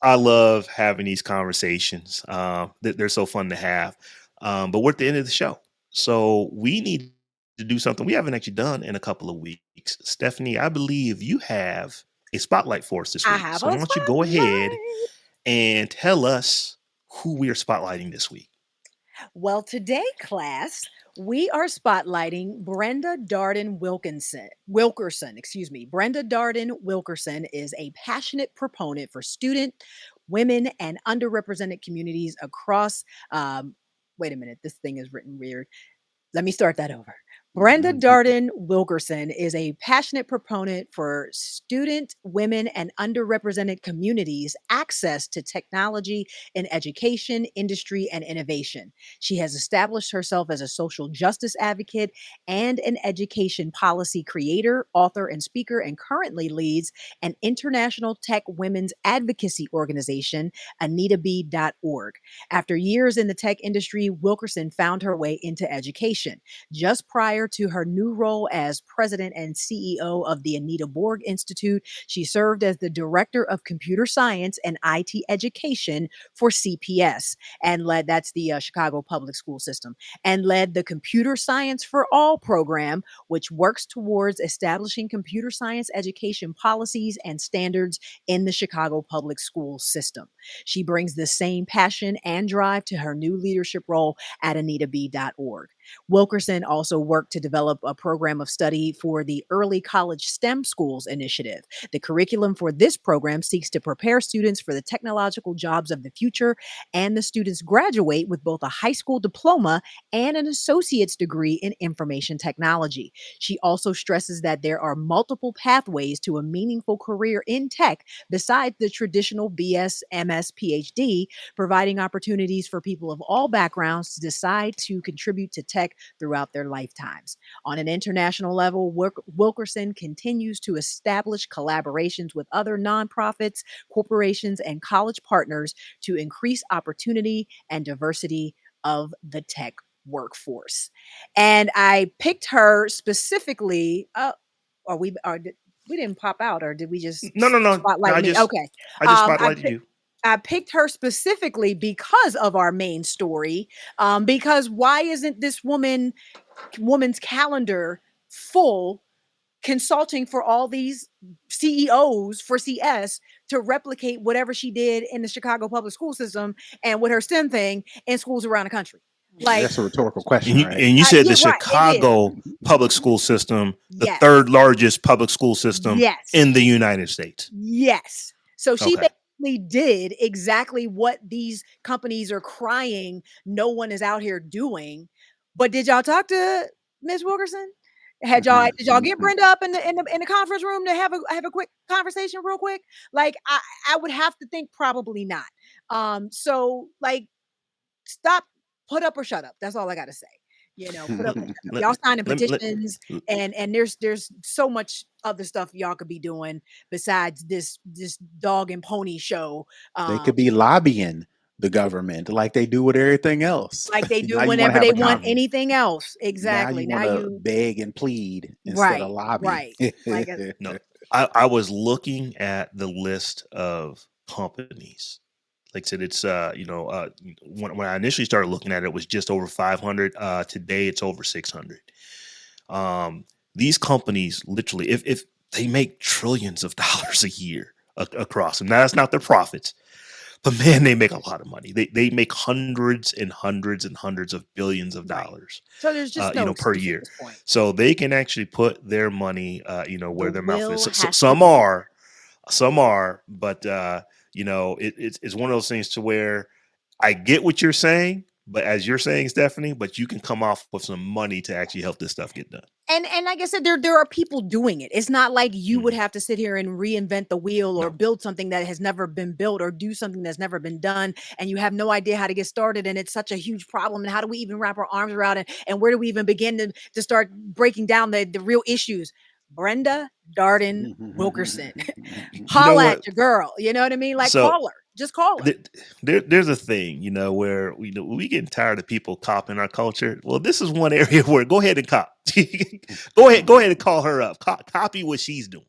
I love having these conversations. They're so fun to have. But we're at the end of the show. So we need to do something we haven't actually done in a couple of weeks. Stephanie, I believe you have a spotlight for us this I week. have So a why don't you go ahead spotlight. and tell us who we are spotlighting this week? Well, today, class, we are spotlighting Brenda Darden Wilkerson. Brenda Darden Wilkerson is a passionate proponent for student, women, and underrepresented communities across. Wait a minute, this thing is written weird. Let me start that over. Brenda Darden Wilkerson is a passionate proponent for student, women, and underrepresented communities' access to technology in education, industry, and innovation. She has established herself as a social justice advocate and an education policy creator, author, and speaker, and currently leads an international tech women's advocacy organization, AnitaB.org. After years in the tech industry, Wilkerson found her way into education. Just prior to her new role as president and CEO of the Anita Borg Institute, she served as the director of computer science and IT education for CPS and led that's the Chicago Public School System and led the Computer Science for All program, which works towards establishing computer science education policies and standards in the Chicago Public School System. She brings the same passion and drive to her new leadership role at AnitaB.org. Wilkerson also worked to develop a program of study for the Early College STEM Schools initiative. The curriculum for this program seeks to prepare students for the technological jobs of the future, and the students graduate with both a high school diploma and an associate's degree in information technology. She also stresses that there are multiple pathways to a meaningful career in tech besides the traditional BS, MS, PhD, providing opportunities for people of all backgrounds to decide to contribute to tech throughout their lifetimes. On an international level, Wilkerson continues to establish collaborations with other nonprofits, corporations, and college partners to increase opportunity and diversity of the tech workforce. And I picked her specifically. Are we are we didn't pop out, or did we just No, no, no. No, spotlight me? Okay. I just I spotlighted you. I picked her specifically because of our main story. Because why isn't this woman's calendar full consulting for all these CEOs for CS to replicate whatever she did in the Chicago public school system and with her STEM thing in schools around the country? Like, That's a rhetorical question, right? And you said yeah, the right. It is. Chicago public school system, the Yes. third largest public school system Yes. in the United States. Yes. So she Okay. basically did exactly what these companies are crying no one is out here doing. But did y'all talk to Ms. Wilkerson? Did y'all get Brenda up in the conference room to have a quick conversation real quick? Like I would have to think probably not. So like stop, put up or shut up. That's all I gotta say. Put up or shut up. Let, Y'all signing let, petitions and there's so much other stuff y'all could be doing besides this dog and pony show. They could be lobbying the government like they do with everything else. Like they do Now you want to whenever have they a want conference. anything else. Now Exactly. you Now want to you beg and plead instead of right, lobby. right. Like no, I was looking at the list of companies. Like I said, it's when I initially started looking at it, it was just over 500. Today, it's over 600. These companies, literally, if they make trillions of dollars a year across them, now that's not their profits, but man, they make a lot of money. They make hundreds and hundreds and hundreds of billions of right. dollars, So there's just no per excuse at year. this point. So they can actually put their money, The where their mouth is. will has to Some be there. are, but it's one of those things to where I get what you're saying, but as you're saying, Stephanie, but you can come off with some money to actually help this stuff get done. And like I said, there are people doing it. It's not like you would Mhm. have to sit here and reinvent the wheel or No. build something that has never been built or do something that's never been done. And you have no idea how to get started. And it's such a huge problem. And how do we even wrap our arms around it? And where do we even begin to start breaking down the real issues? Brenda Darden Wilkerson. You know Holla at what? your girl. You know what I mean? Like So call her. Just call her. there's a thing, where we getting tired of people copying our culture. Well, this is one area where go ahead and cop. Go ahead and call her up. Copy what she's doing.